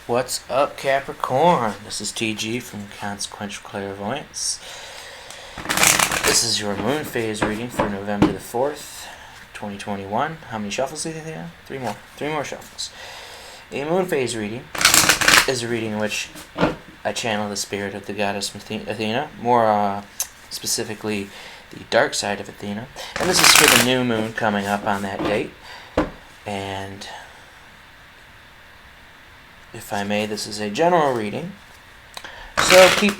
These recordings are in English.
What's up, Capricorn? This is TG from Consequential Clairvoyance. This is your moon phase reading for November the 4th, 2021. How many shuffles do you think? Three more. Three more shuffles. A moon phase reading is a reading in which I channel the spirit of the goddess Athena, more specifically the dark side of Athena. And this is for the new moon coming up on that date. And if I may, this is a general reading. So keep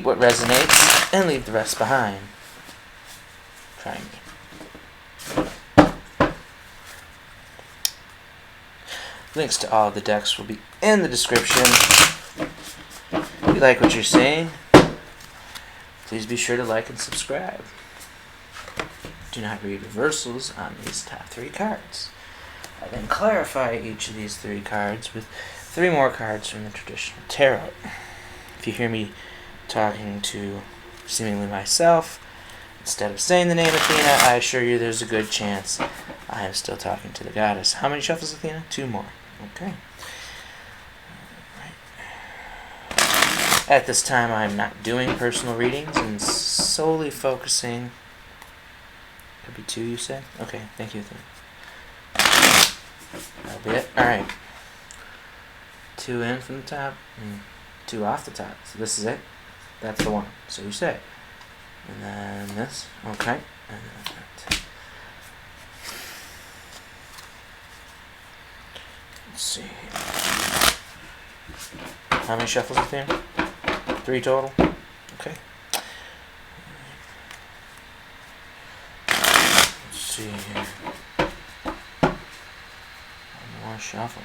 what resonates and leave the rest behind. Try me. Links to all of the decks will be in the description. If you like what you're seeing, please be sure to like and subscribe. Do not read reversals on these top three cards. I then clarify each of these three cards with three more cards from the traditional tarot. If you hear me talking to seemingly myself, instead of saying the name Athena, I assure you there's a good chance I am still talking to the goddess. How many shuffles, Athena? Two more. Okay. Right. At this time, I'm not doing personal readings and solely focusing. Could be two, you said? Okay, thank you, Athena. That'll be it. Alright. Two in from the top and two off the top. So this is it. That's the one. So you say. And then this. Okay. And then that. Let's see. How many shuffles is there? Three total? Okay. Let's see here. More shuffle.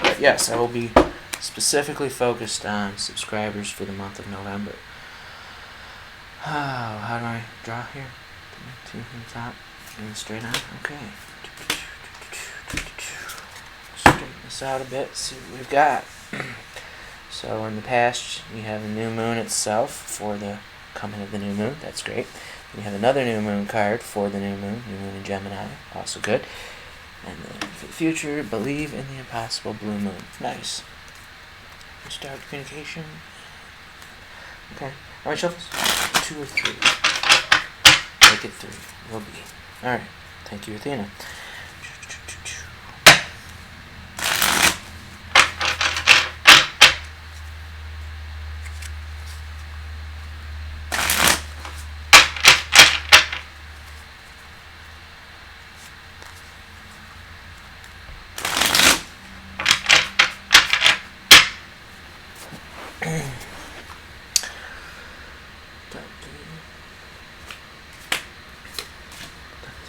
But yes, I will be specifically focused on subscribers for the month of November. Oh, how do I draw here? Two from the top and straight on. Okay. Straighten this out a bit. See what we've got. So in the past, you have the new moon itself for the coming of the new moon. That's great. We have another new moon card for the new moon in Gemini, also good. And then for the future, believe in the impossible blue moon. Nice. Start communication. Okay. How many shuffles? Two or three. Make it three. Will be. Alright. Thank you, Athena.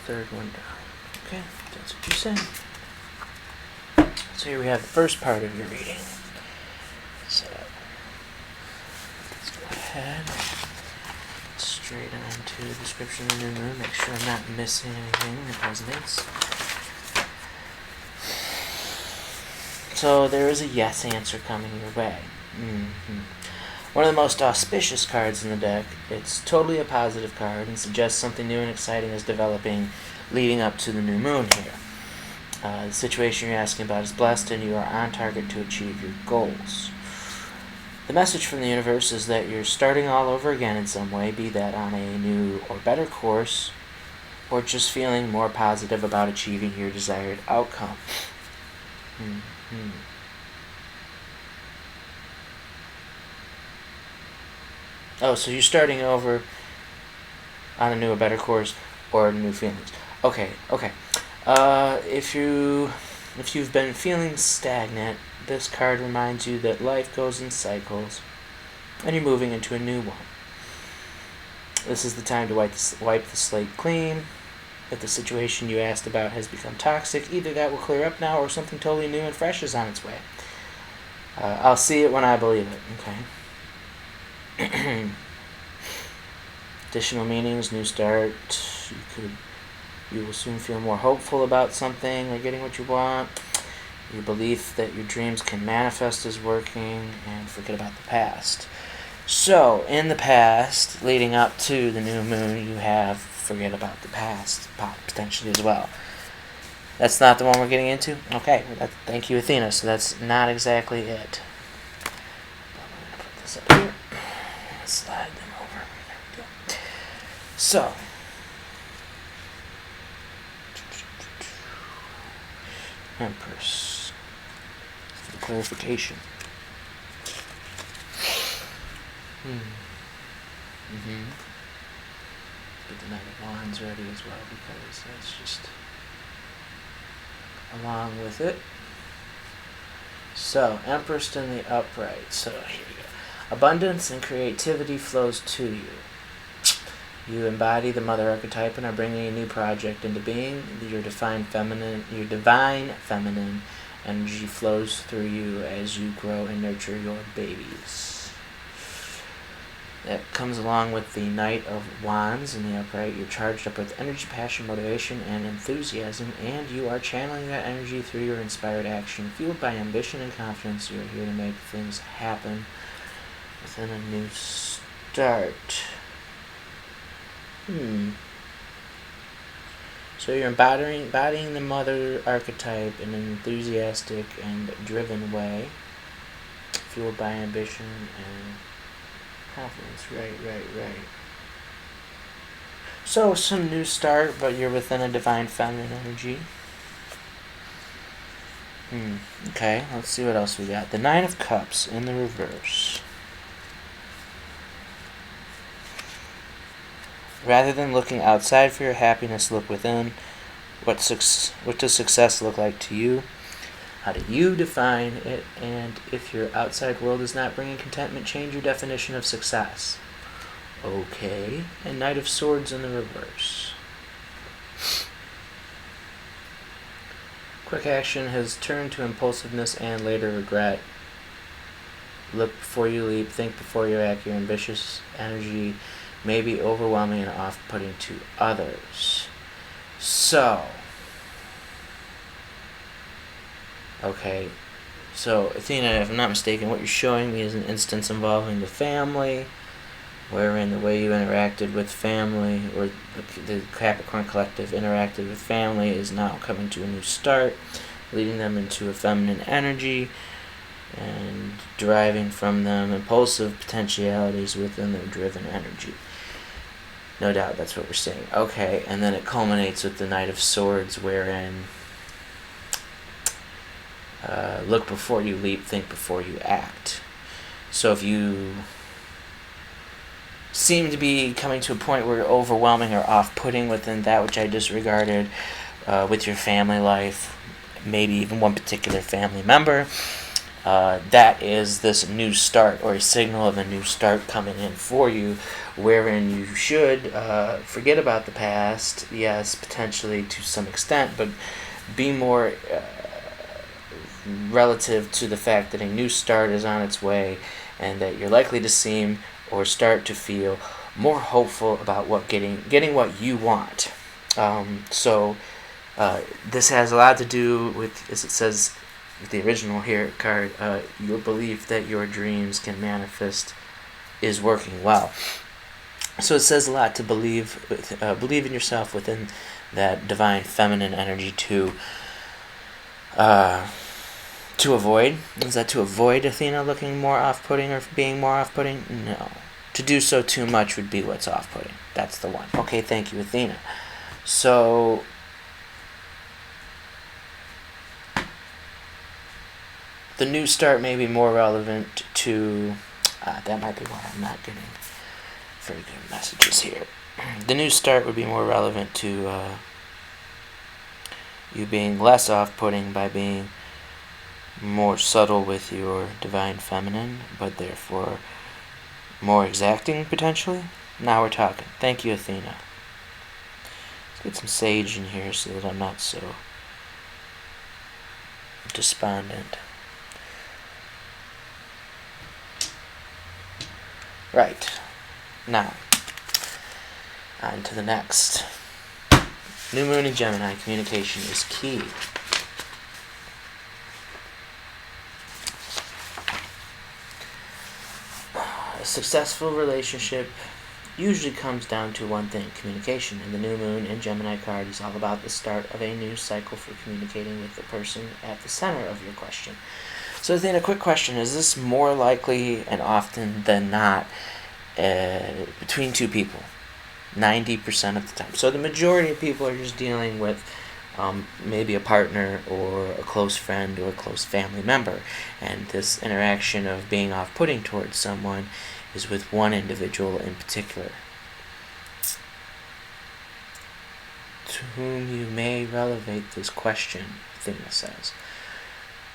Third one down. Okay, that's what you said. So here we have the first part of your reading. So let's go ahead, straight on to the description of the new moon. Make sure I'm not missing anything that resonates. So there is a yes answer coming your way. One of the most auspicious cards in the deck. It's totally a positive card and suggests something new and exciting is developing leading up to the new moon here. The situation you're asking about is blessed and you are on target to achieve your goals. The message from the universe is that you're starting all over again in some way, be that on a new or better course, or just feeling more positive about achieving your desired outcome. Oh, so you're starting over on a new or better course or new feelings. Okay. If you've been feeling stagnant, this card reminds you that life goes in cycles and you're moving into a new one. This is the time to wipe the slate clean. If the situation you asked about has become toxic, either that will clear up now or something totally new and fresh is on its way. I'll see it when I believe it. Okay. Additional meanings, new start. You will soon feel more hopeful about something or getting what you want. Your belief that your dreams can manifest is working, and forget about the past. So, in the past, leading up to the new moon, you have forget about the past, potentially as well. That's not the one we're getting into? Okay, thank you, Athena. So that's not exactly it. I'm going to put this up here. Slide them over. There we go. So, Empress. For the clarification. Get the Knight of Wands ready as well, because that's just along with it. So, Empress in the upright. So, here we go. Abundance and creativity flows to you. You embody the mother archetype and are bringing a new project into being. Your divine feminine energy flows through you as you grow and nurture your babies. That comes along with the Knight of Wands in the upright. You're charged up with energy, passion, motivation, and enthusiasm, and you are channeling that energy through your inspired action. Fueled by ambition and confidence, you are here to make things happen within a new start. So you're embodying the mother archetype in an enthusiastic and driven way, fueled by ambition and confidence. Right. So some new start, but you're within a divine feminine energy. Okay, let's see what else we got. The Nine of Cups in the reverse. Rather than looking outside for your happiness, look within. What does success look like to you? How do you define it? And if your outside world is not bringing contentment, change your definition of success. Okay. And Knight of Swords in the reverse. Quick action has turned to impulsiveness and later regret. Look before you leap, think before you act. Your ambitious energy may be overwhelming and off-putting to others. So, okay, so Athena, if I'm not mistaken, what you're showing me is an instance involving the family, wherein the way you interacted with family, or the Capricorn collective interacted with family, is now coming to a new start, leading them into a feminine energy, and deriving from them impulsive potentialities within their driven energy. No doubt that's what we're seeing. Okay, and then it culminates with the Knight of Swords, wherein look before you leap, think before you act. So if you seem to be coming to a point where you're overwhelming or off-putting within that which I disregarded with your family life, maybe even one particular family member, that is this new start, or a signal of a new start coming in for you, wherein you should forget about the past, yes, potentially to some extent, but be more relative to the fact that a new start is on its way, and that you're likely to seem or start to feel more hopeful about getting what you want. So this has a lot to do with, as it says, the original here card, your belief that your dreams can manifest is working well. So it says a lot to believe in yourself within that divine feminine energy to avoid. Is that to avoid Athena looking more off-putting or being more off-putting? No. To do so too much would be what's off-putting. That's the one. Okay, thank you, Athena. So the new start may be more relevant to... that might be why I'm not getting very good messages here. The new start would be more relevant to you being less off-putting by being more subtle with your divine feminine, but therefore more exacting, potentially. Now we're talking. Thank you, Athena. Let's get some sage in here so that I'm not so despondent. Right. Now, on to the next. New Moon in Gemini, communication is key. A successful relationship usually comes down to one thing: communication. And the new moon in Gemini card is all about the start of a new cycle for communicating with the person at the center of your question. So then a quick question: is this more likely and often than not between two people? 90% of the time. So the majority of people are just dealing with maybe a partner or a close friend or a close family member. And this interaction of being off-putting towards someone is with one individual in particular, to whom you may relevate this question, Athena says.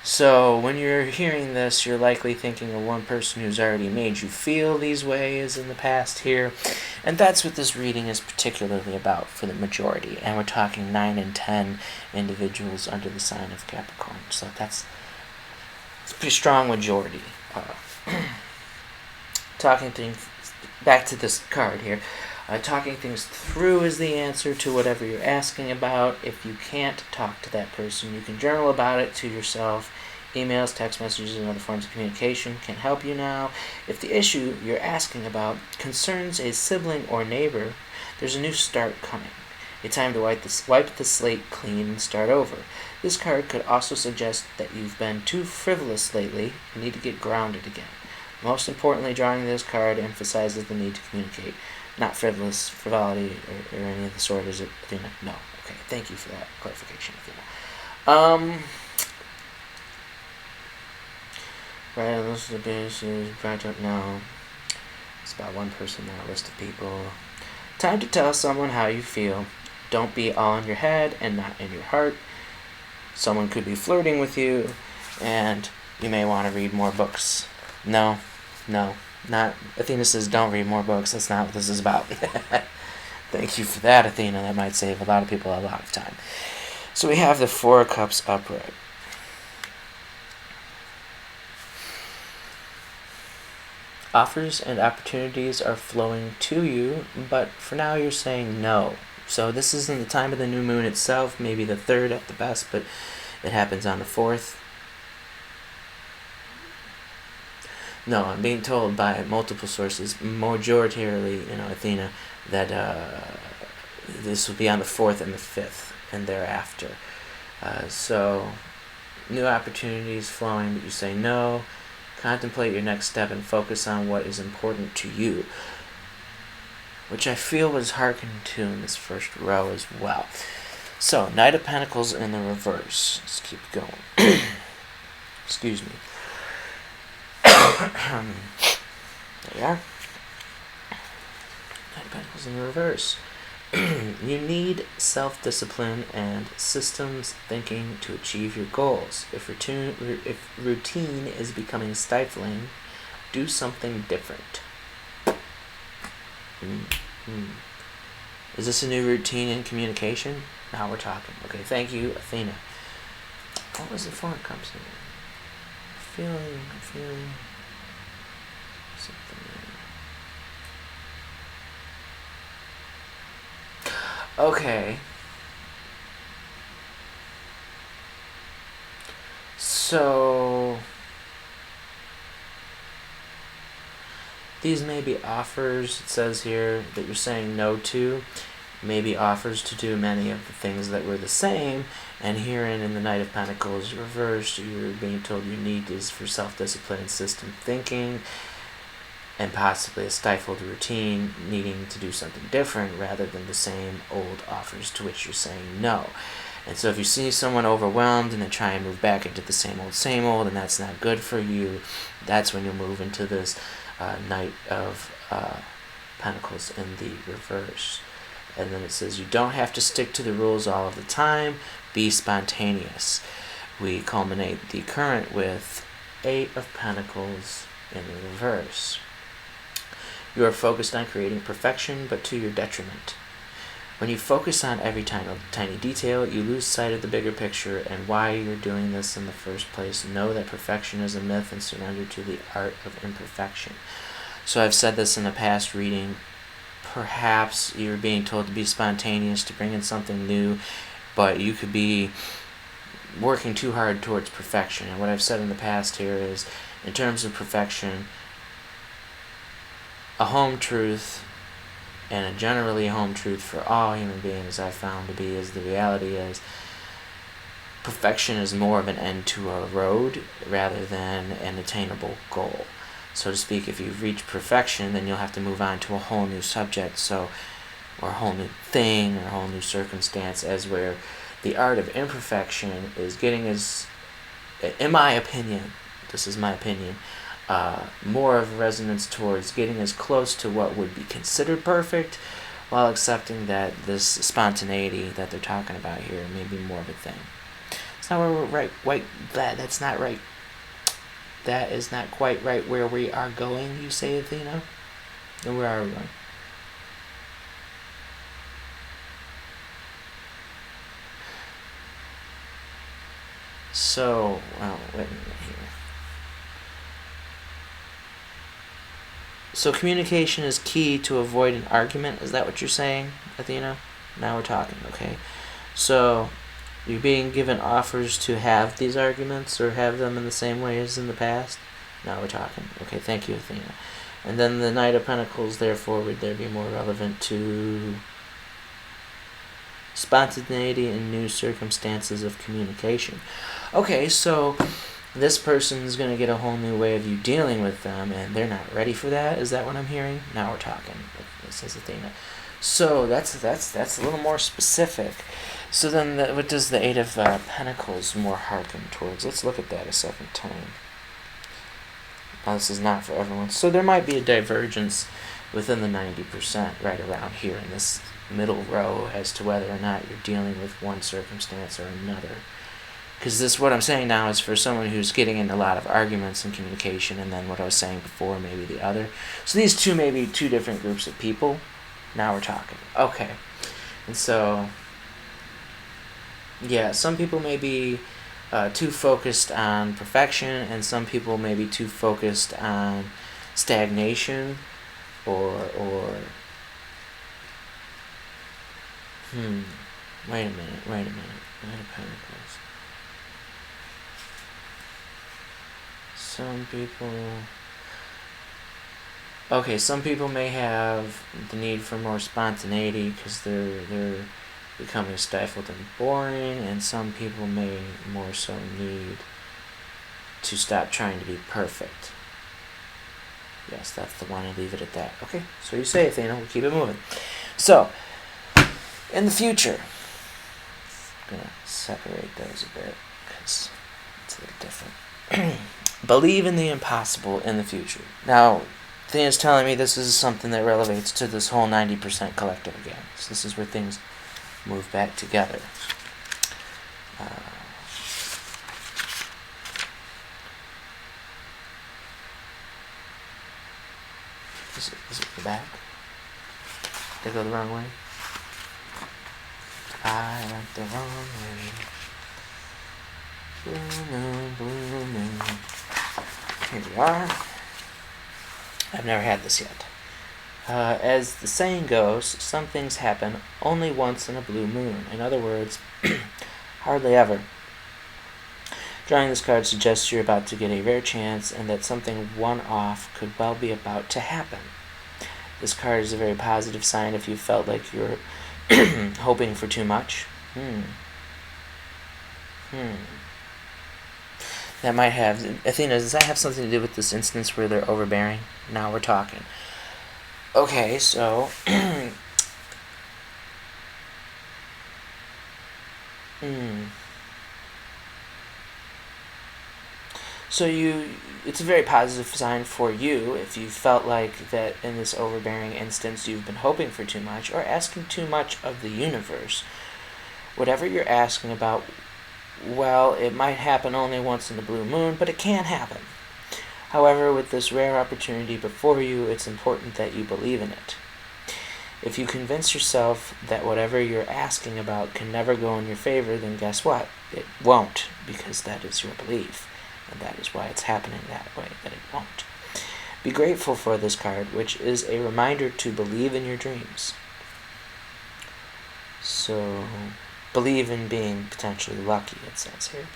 So when you're hearing this, you're likely thinking of one person who's already made you feel these ways in the past here. And that's what this reading is particularly about for the majority. And we're talking 9 and 10 individuals under the sign of Capricorn. So it's a pretty strong majority. Talking things, back to this card here. Talking things through is the answer to whatever you're asking about. If you can't talk to that person, you can journal about it to yourself. Emails, text messages, and other forms of communication can help you now. If the issue you're asking about concerns a sibling or neighbor, there's a new start coming. A time to wipe the slate clean and start over. This card could also suggest that you've been too frivolous lately and need to get grounded again. Most importantly, drawing this card emphasizes the need to communicate. Not frivolity or any of the sort, is it, Athena? No. Okay, thank you for that clarification, Athena. Right, this is a business project now. It's about one person, not a list of people. Time to tell someone how you feel. Don't be all in your head and not in your heart. Someone could be flirting with you, and you may want to read more books. No. Not Athena says don't read more books. That's not what this is about. Thank you for that, Athena. That might save a lot of people a lot of time. So we have the Four of Cups upright. Offers and opportunities are flowing to you, but for now you're saying no. So this isn't the time of the new moon itself, maybe the 3rd at the best, but it happens on the 4th. No, I'm being told by multiple sources, majoritarily, Athena, that this will be on the 4th and the 5th and thereafter. So, new opportunities flowing, but you say no. Contemplate your next step and focus on what is important to you, which I feel was hearkened to in this first row as well. So, Knight of Pentacles in the reverse. Let's keep going. Excuse me. There we are. Knight of Pentacles in the reverse. You need self-discipline and systems thinking to achieve your goals. If routine is becoming stifling, do something different. Is this a new routine in communication? Now we're talking. Okay, thank you, Athena. What was the Four of Cups here? Feeling something. Okay. So these may be offers, it says here, that you're saying no to. Maybe offers to do many of the things that were the same, and herein in the Knight of Pentacles reversed, you're being told you need is for self-discipline and system thinking, and possibly a stifled routine, needing to do something different rather than the same old offers to which you're saying no. And so if you see someone overwhelmed and they try and move back into the same old, and that's not good for you, that's when you'll move into this Knight of Pentacles in the reverse. And then it says you don't have to stick to the rules all of the time, be spontaneous. We culminate the current with 8 of Pentacles in the reverse. You are focused on creating perfection, but to your detriment. When you focus on every tiny detail, you lose sight of the bigger picture and why you're doing this in the first place. Know that perfection is a myth and surrender to the art of imperfection. So I've said this in a past reading. Perhaps you're being told to be spontaneous, to bring in something new, but you could be working too hard towards perfection. And what I've said in the past here is, in terms of perfection, a home truth and a generally home truth for all human beings I've found to be is the reality is perfection is more of an end to a road rather than an attainable goal. So to speak, if you've reached perfection, then you'll have to move on to a whole new subject, or a whole new thing, or a whole new circumstance, as where the art of imperfection is getting as, in my opinion, this is my opinion, more of resonance towards getting as close to what would be considered perfect, while accepting that this spontaneity that they're talking about here may be more of a thing. It's not where we're right. That's not right. That is not quite right where we are going, you say, Athena? And where are we going? So, well, wait a minute here. So communication is key to avoid an argument. Is that what you're saying, Athena? Now we're talking, okay? So, you're being given offers to have these arguments or have them in the same way as in the past? Now we're talking. Okay, thank you, Athena. And then the Knight of Pentacles, therefore, would there be more relevant to spontaneity and new circumstances of communication? Okay, so this person's going to get a whole new way of you dealing with them, and they're not ready for that? Is that what I'm hearing? Now we're talking, says Athena. So that's a little more specific. So then what does the Eight of Pentacles more hearken towards? Let's look at that a second time. Now, this is not for everyone. So there might be a divergence within the 90% right around here in this middle row as to whether or not you're dealing with one circumstance or another. Because this, what I'm saying now, is for someone who's getting into a lot of arguments and communication, and then what I was saying before, maybe the other. So these two may be two different groups of people. Now we're talking. Okay. And so, yeah, some people may be too focused on perfection, and some people may be too focused on stagnation, or wait a minute. Wait a Pentacles. Some people may have the need for more spontaneity because they're becoming stifled and boring, and some people may more so need to stop trying to be perfect. Yes, that's the one. I'll leave it at that. Okay, so you say, Athena, we'll keep it moving. So, in the future, I'm going to separate those a bit because it's a little different. Believe in the impossible in the future. Now, Athena's telling me this is something that relates to this whole 90% collective again. So this is where things move back together. Is it the back? Did I go the wrong way? I went the wrong way. Blue moon. Here we are. I've never had this yet. As the saying goes, some things happen only once in a blue moon. In other words, hardly ever. Drawing this card suggests you're about to get a rare chance and that something one-off could well be about to happen. This card is a very positive sign if you felt like you're hoping for too much. That might have... Athena, does that have something to do with this instance where they're overbearing? Now we're talking. Okay, so... So it's a very positive sign for you if you felt like that in this overbearing instance you've been hoping for too much or asking too much of the universe. Whatever you're asking about, well, it might happen only once in the blue moon, but it can happen. However, with this rare opportunity before you, it's important that you believe in it. If you convince yourself that whatever you're asking about can never go in your favor, then guess what? It won't, because that is your belief. And that is why it's happening that way, that it won't. Be grateful for this card, which is a reminder to believe in your dreams. So, believe in being potentially lucky, it says here.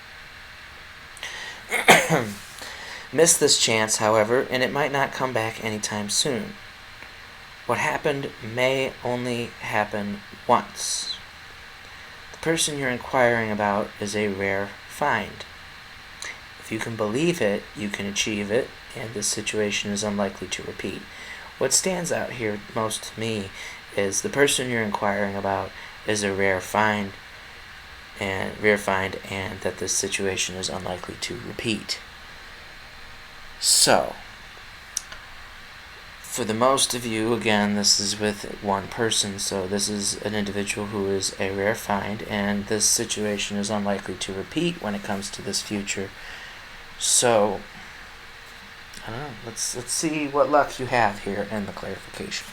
Miss this chance, however, and it might not come back anytime soon. What happened may only happen once. The person you're inquiring about is a rare find. If you can believe it, you can achieve it, and this situation is unlikely to repeat. What stands out here most to me is the person you're inquiring about is a rare find, and that this situation is unlikely to repeat. So, for the most of you, again, this is with one person, so this is an individual who is a rare find, and this situation is unlikely to repeat when it comes to this future. So, I don't know, let's see what luck you have here in the clarification.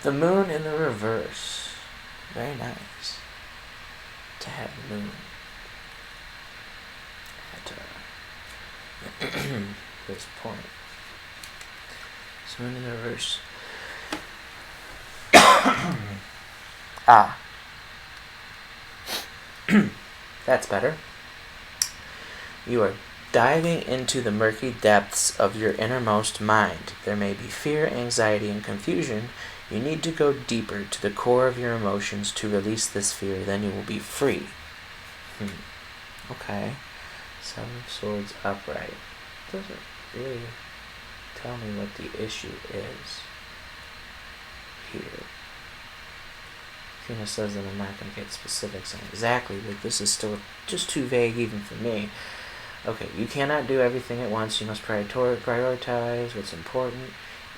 The moon in the reverse. Very nice to have the moon at this point. So moon in the reverse. That's better. You are diving into the murky depths of your innermost mind. There may be fear, anxiety, and confusion. You need to go deeper to the core of your emotions to release this fear. Then you will be free. Okay. Seven of Swords upright. Doesn't really tell me what the issue is here. Athena says that I'm not going to get specifics on exactly, but this is still just too vague even for me. Okay, you cannot do everything at once. You must prioritize what's important,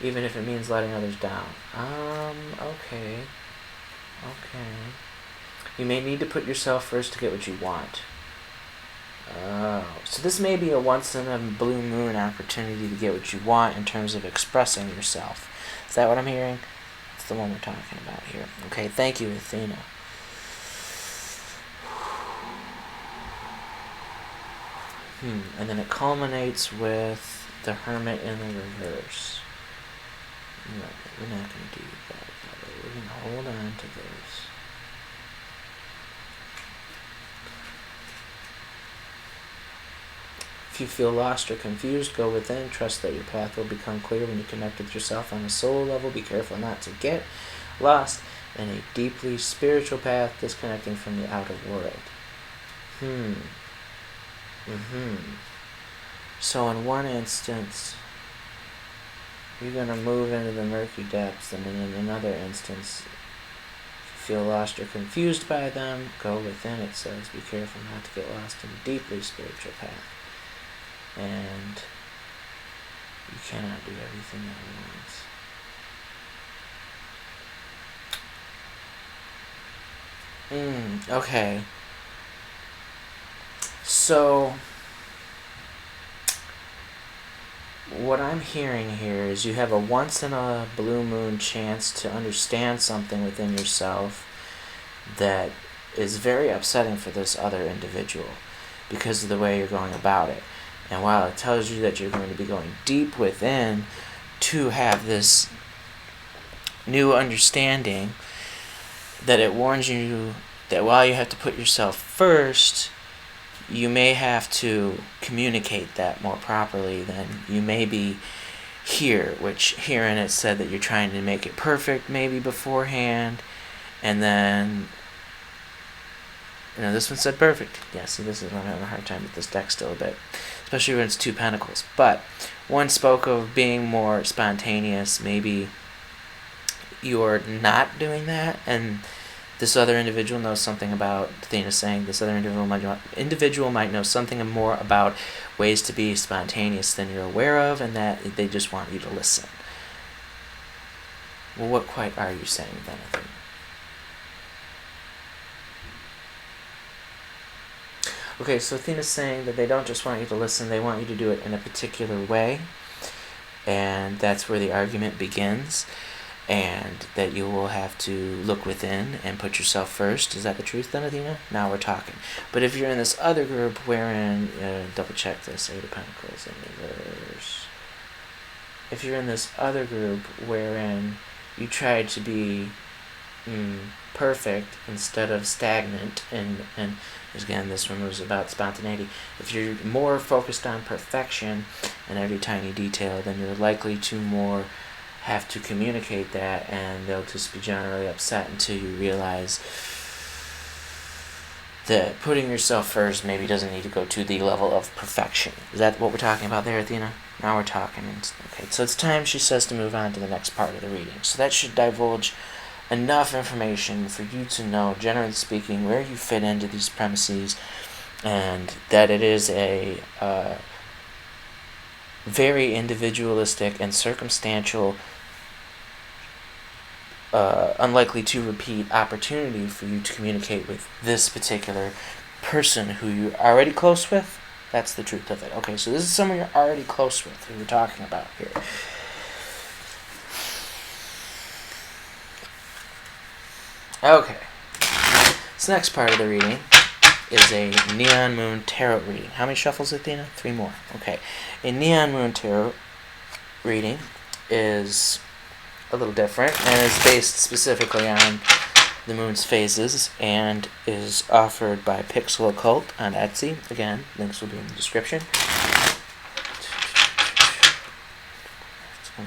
even if it means letting others down. Okay. You may need to put yourself first to get what you want. Oh, so this may be a once-in-a-blue moon opportunity to get what you want in terms of expressing yourself. Is that what I'm hearing? That's the one we're talking about here. Okay, thank you, Athena. And then it culminates with the Hermit in the reverse. No, we're not going to do that. We're going to hold on to this. If you feel lost or confused, go within. Trust that your path will become clear when you connect with yourself on a soul level. Be careful not to get lost in a deeply spiritual path, disconnecting from the outer world. So in one instance, you're going to move into the murky depths, and in another instance, if you feel lost or confused by them, go within, it says. Be careful not to get lost in a deeply spiritual path. And you cannot do everything at once. Okay. So, what I'm hearing here is you have a once-in-a-blue moon chance to understand something within yourself that is very upsetting for this other individual because of the way you're going about it. And while it tells you that you're going to be going deep within to have this new understanding, that it warns you that while you have to put yourself first, you may have to communicate that more properly than you may be here, which herein it said that you're trying to make it perfect maybe beforehand, and then, this one said perfect. Yeah, see, this is why I'm having a hard time with this deck still a bit, especially when it's two pentacles. But one spoke of being more spontaneous. Maybe you're not doing that, and this other individual knows something about, Athena saying, this other individual might know something more about ways to be spontaneous than you're aware of, and that they just want you to listen. Well, what quite are you saying then, Athena? Okay, so Athena's saying that they don't just want you to listen, they want you to do it in a particular way, and that's where the argument begins. And that you will have to look within and put yourself first. Is that the truth then, Athena? Now we're talking. But if you're in this other group wherein, double check this, Eight of Pentacles in reverse. If you're in this other group wherein you try to be perfect instead of stagnant, and again, this one was about spontaneity. If you're more focused on perfection and every tiny detail, then you're likely to more have to communicate that, and they'll just be generally upset until you realize that putting yourself first maybe doesn't need to go to the level of perfection. Is that what we're talking about there, Athena? Now we're talking. Okay, so it's time, she says, to move on to the next part of the reading. So that should divulge enough information for you to know, generally speaking, where you fit into these premises, and that it is a very individualistic and circumstantial, unlikely to repeat opportunity for you to communicate with this particular person who you're already close with. That's the truth of it. Okay, so this is someone you're already close with who we're talking about here. Okay, this next part of the reading is a Neon Moon Tarot reading. How many shuffles, Athena? 3 more. Okay, a Neon Moon Tarot reading is a little different and is based specifically on the moon's phases and is offered by PixelOccult on Etsy. Again, links will be in the description.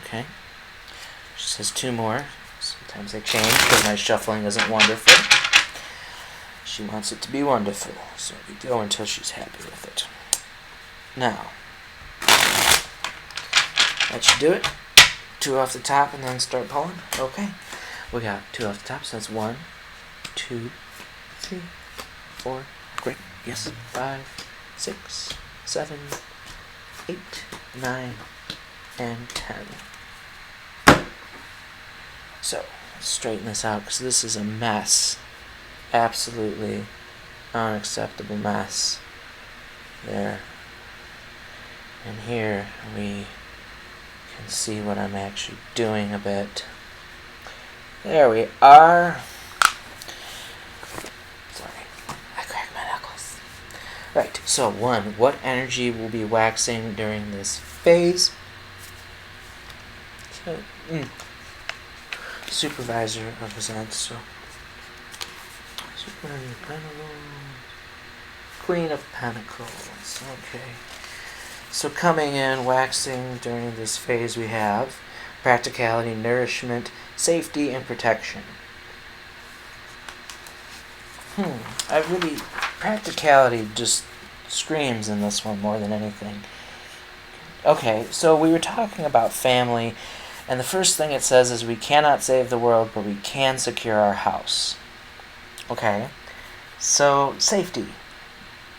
Okay. She says 2 more. Sometimes they change because my shuffling isn't wonderful. She wants it to be wonderful, so we go until she's happy with it. Now, that should do it. 2 off the top and then start pulling. Okay. We got 2 off the top, so that's 1, 2, 3, 4. Great. Yes. 5, 6, 7, 8, 9, and 10. So, let's straighten this out because this is a mess. Absolutely unacceptable mess. There. And here we can see what I'm actually doing a bit. There we are. Sorry, I cracked my knuckles. Right, so 1, what energy will be waxing during this phase? So, Supervisor of events, so Supervisor of Pentacles, Queen of Pentacles, okay. So coming in, waxing during this phase, we have practicality, nourishment, safety, and protection. Practicality just screams in this one more than anything. Okay, so we were talking about family, and the first thing it says is we cannot save the world, but we can secure our house. Okay, so safety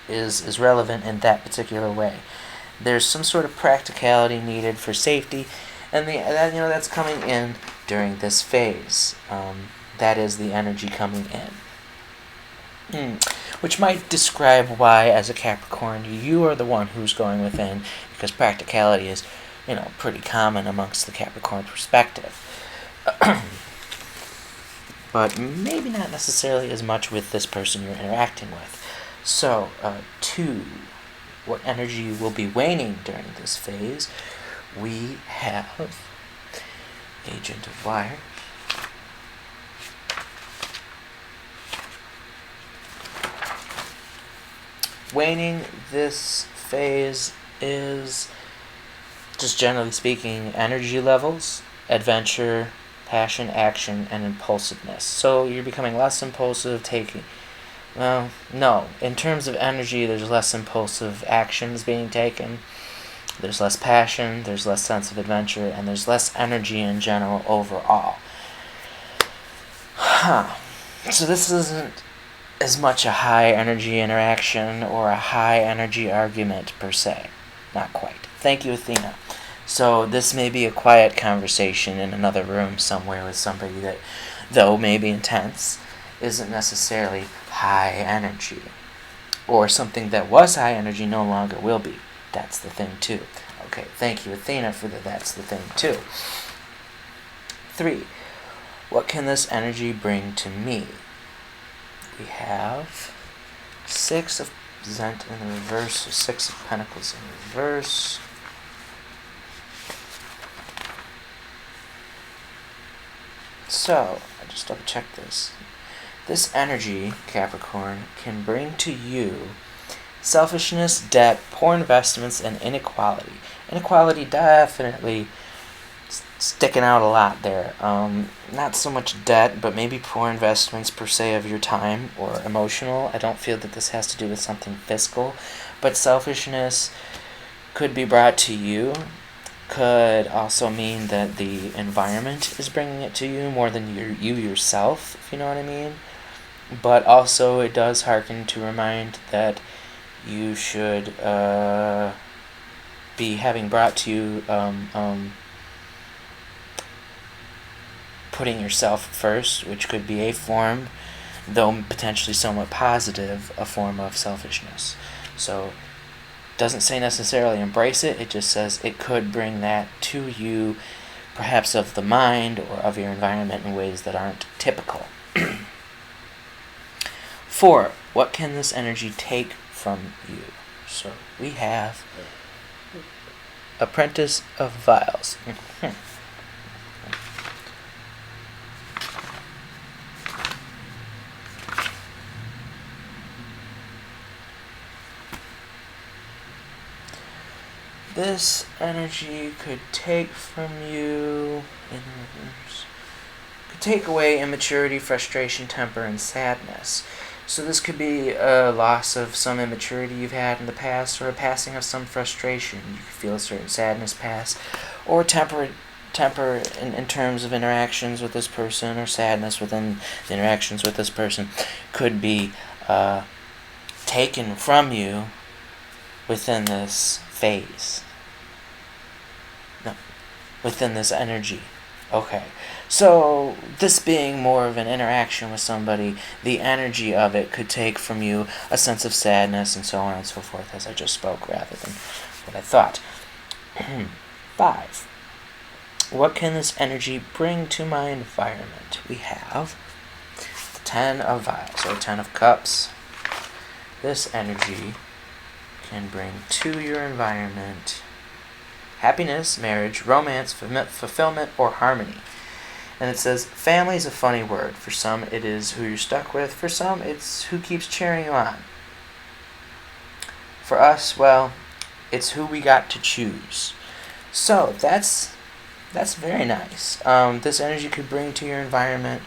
is relevant in that particular way. There's some sort of practicality needed for safety, and that's coming in during this phase. That is the energy coming in. Which might describe why, as a Capricorn, you are the one who's going within, because practicality is, pretty common amongst the Capricorn perspective. But maybe not necessarily as much with this person you're interacting with. So, 2, what energy will be waning during this phase? We have Agent of Wire. Waning this phase is, just generally speaking, energy levels, adventure, passion, action, and impulsiveness. So you're becoming less impulsive, in terms of energy, there's less impulsive actions being taken, there's less passion, there's less sense of adventure, and there's less energy in general overall. So this isn't as much a high energy interaction or a high energy argument per se. Not quite. Thank you, Athena. So this may be a quiet conversation in another room somewhere with somebody that, though maybe intense, isn't necessarily high energy. Or something that was high energy no longer will be. That's the thing too. Okay, thank you, Athena, for that's the thing too. 3. What can this energy bring to me? We have 6 of Zent in the reverse, so 6 of Pentacles in reverse. So, I just double check this. This energy, Capricorn, can bring to you selfishness, debt, poor investments, and inequality. Inequality definitely sticking out a lot there. Not so much debt, but maybe poor investments per se of your time or emotional. I don't feel that this has to do with something fiscal, but selfishness could be brought to you. Could also mean that the environment is bringing it to you more than you yourself, if you know what I mean. But also it does hearken to remind that you should be having brought to you putting yourself first, which could be a form, though potentially somewhat positive, a form of selfishness. So doesn't say necessarily embrace it, it just says it could bring that to you, perhaps of the mind or of your environment in ways that aren't typical. 4. What can this energy take from you? So we have Apprentice of Vials. This energy could take from you, in reverse, could take away immaturity, frustration, temper, and sadness. So this could be a loss of some immaturity you've had in the past, or a passing of some frustration. You could feel a certain sadness pass, or temper in terms of interactions with this person, or sadness within the interactions with this person could be taken from you within this phase. No, within this energy. Okay. So, this being more of an interaction with somebody, the energy of it could take from you a sense of sadness and so on and so forth, as I just spoke, rather than what I thought. 5. What can this energy bring to my environment? We have the 10 of Vials, or 10 of Cups. This energy can bring to your environment happiness, marriage, romance, fulfillment, or harmony. And it says, family is a funny word. For some, it is who you're stuck with. For some, it's who keeps cheering you on. For us, well, it's who we got to choose. So, that's very nice. This energy could bring to your environment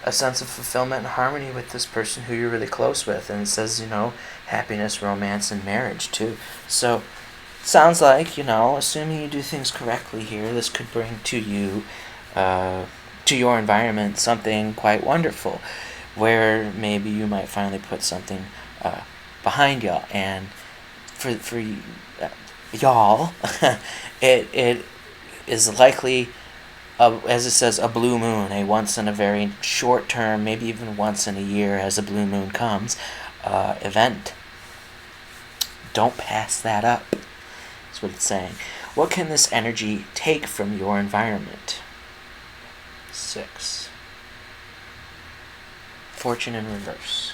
a sense of fulfillment and harmony with this person who you're really close with. And it says, happiness, romance, and marriage, too. So, sounds like, assuming you do things correctly here, this could bring to you, to your environment, something quite wonderful, where maybe you might finally put something behind y'all. And for y'all, it is likely, as it says, a blue moon, a once in a very short term, maybe even once in a year as a blue moon comes, event. Don't pass that up. That's what it's saying. What can this energy take from your environment? 6. Fortune in reverse.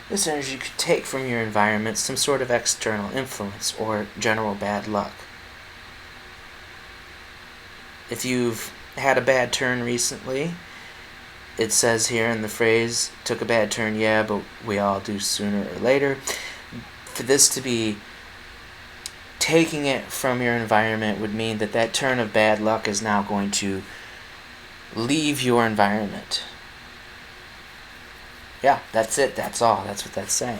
This energy could take from your environment some sort of external influence or general bad luck. If you've had a bad turn recently, it says here in the phrase, took a bad turn, yeah, but we all do sooner or later. For this to be taking it from your environment would mean that that turn of bad luck is now going to leave your environment. Yeah, that's it, that's all, that's what that's saying.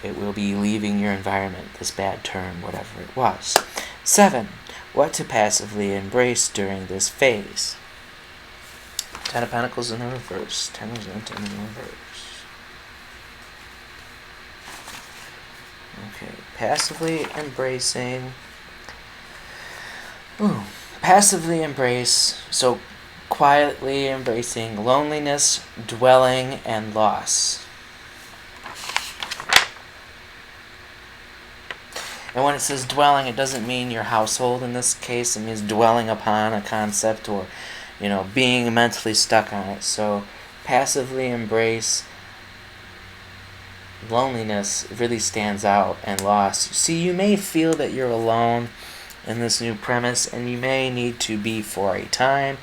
It will be leaving your environment, this bad turn, whatever it was. 7. What to passively embrace during this phase? 10 of Pentacles in the reverse. 10 of Pentacles in the reverse. Okay, passively embracing. Passively embrace, so quietly embracing loneliness, dwelling, and loss. And when it says dwelling, it doesn't mean your household in this case. It means dwelling upon a concept or, being mentally stuck on it. So passively embrace loneliness really stands out, and loss. See, you may feel that you're alone in this new premise, and you may need to be for a time.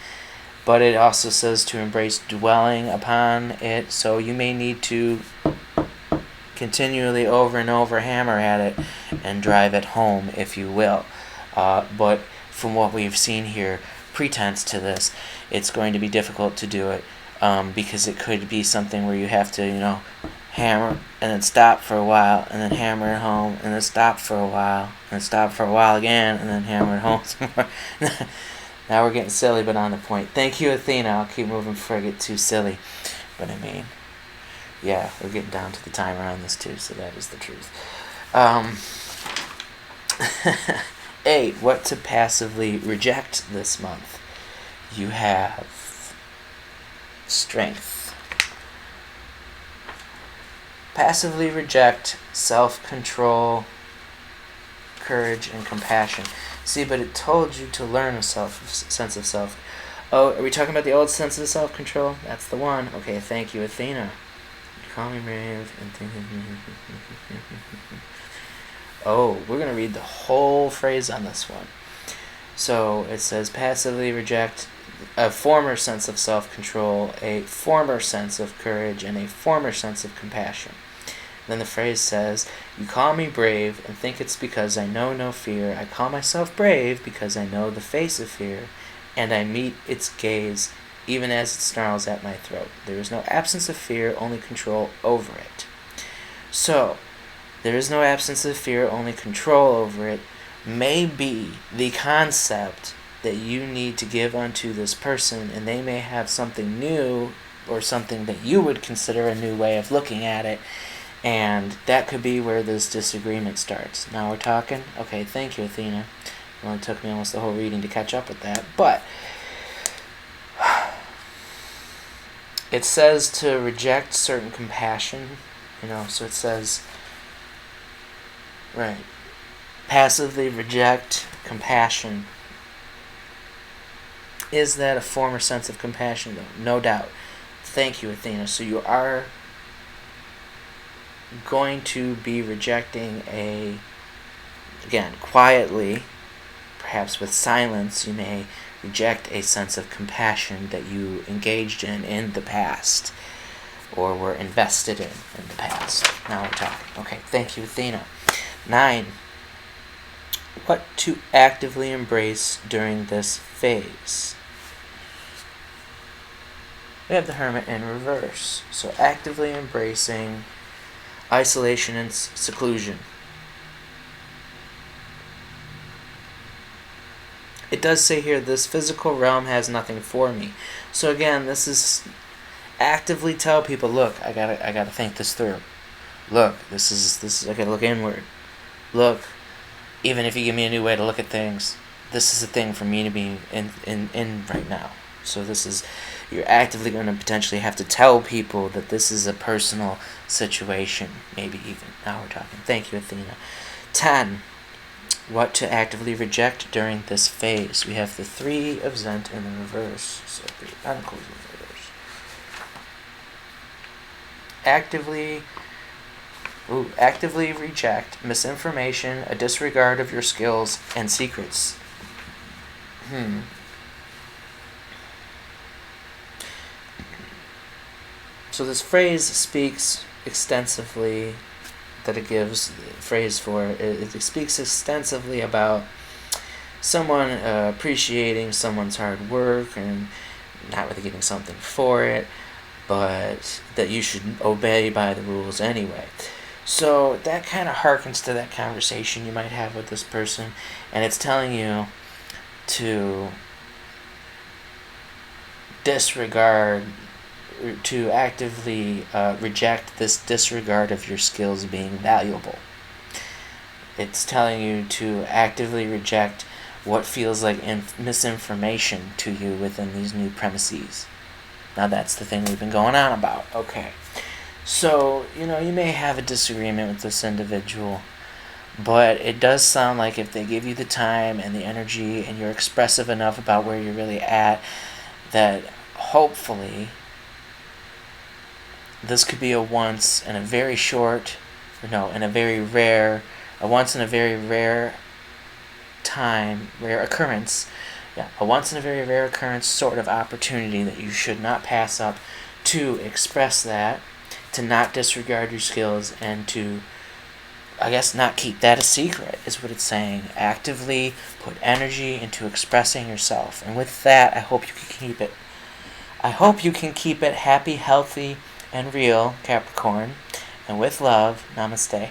but it also says to embrace dwelling upon it. So you may need to continually over and over hammer at it and drive it home, if you will. But from what we've seen here, pretense to this, it's going to be difficult to do it, because it could be something where you have to, hammer and then stop for a while and then hammer it home and then stop for a while and stop for a while again and then hammer it home some more. Now we're getting silly but on the point. Thank you, Athena. I'll keep moving before I get too silly. But I mean, yeah, we're getting down to the timer on this too, so that is the truth. 8. What to passively reject this month. You have strength. Passively reject self-control, courage, and compassion. See, but it told you to learn a sense of self. Oh, are we talking about the old sense of self-control? That's the one. Okay, thank you, Athena. Call me brave. Oh, we're going to read the whole phrase on this one. So it says passively reject a former sense of self-control, a former sense of courage, and a former sense of compassion. Then the phrase says, you call me brave and think it's because I know no fear. I call myself brave because I know the face of fear, and I meet its gaze even as it snarls at my throat. There is no absence of fear, only control over it. So, there is no absence of fear, only control over it may be the concept that you need to give unto this person, and they may have something new or something that you would consider a new way of looking at it, and that could be where this disagreement starts. Now we're talking? Okay, thank you, Athena. It only took me almost the whole reading to catch up with that, but it says to reject certain compassion, so it says, right, passively reject compassion. Is that a former sense of compassion, though? No doubt. Thank you, Athena. So you are going to be rejecting again, quietly, perhaps with silence, you may reject a sense of compassion that you engaged in the past or were invested in the past. Now we're talking. Okay, thank you, Athena. 9. What to actively embrace during this phase. We have the Hermit in reverse. So actively embracing isolation and seclusion. It does say here, this physical realm has nothing for me. So again, this is actively tell people, look, I gotta think this through. Look, this is I gotta look inward. Look, even if you give me a new way to look at things, this is a thing for me to be in right now. So this is, you're actively going to potentially have to tell people that this is a personal situation, maybe even. Now we're talking. Thank you, Athena. 10. What to actively reject during this phase. We have the 3 of Zent in the reverse. So 3 of Pentacles in the reverse. Actively reject misinformation, a disregard of your skills and secrets. So this phrase speaks extensively, that it gives phrase for it speaks extensively about someone appreciating someone's hard work and not really getting something for it, but that you should obey by the rules anyway. So that kind of harkens to that conversation you might have with this person, and it's telling you to disregard, to actively reject this disregard of your skills being valuable. It's telling you to actively reject what feels like misinformation to you within these new premises. Now that's the thing we've been going on about. Okay. So, you may have a disagreement with this individual, but it does sound like if they give you the time and the energy and you're expressive enough about where you're really at, that hopefully this could be a once in a very rare time, rare occurrence, Yeah, a once in a very rare occurrence sort of opportunity that you should not pass up to express that, to not disregard your skills, and to, I guess, not keep that a secret, is what it's saying. Actively put energy into expressing yourself. And with that, I hope you can keep it. I hope you can keep it happy, healthy, and real, Capricorn. And with love, namaste.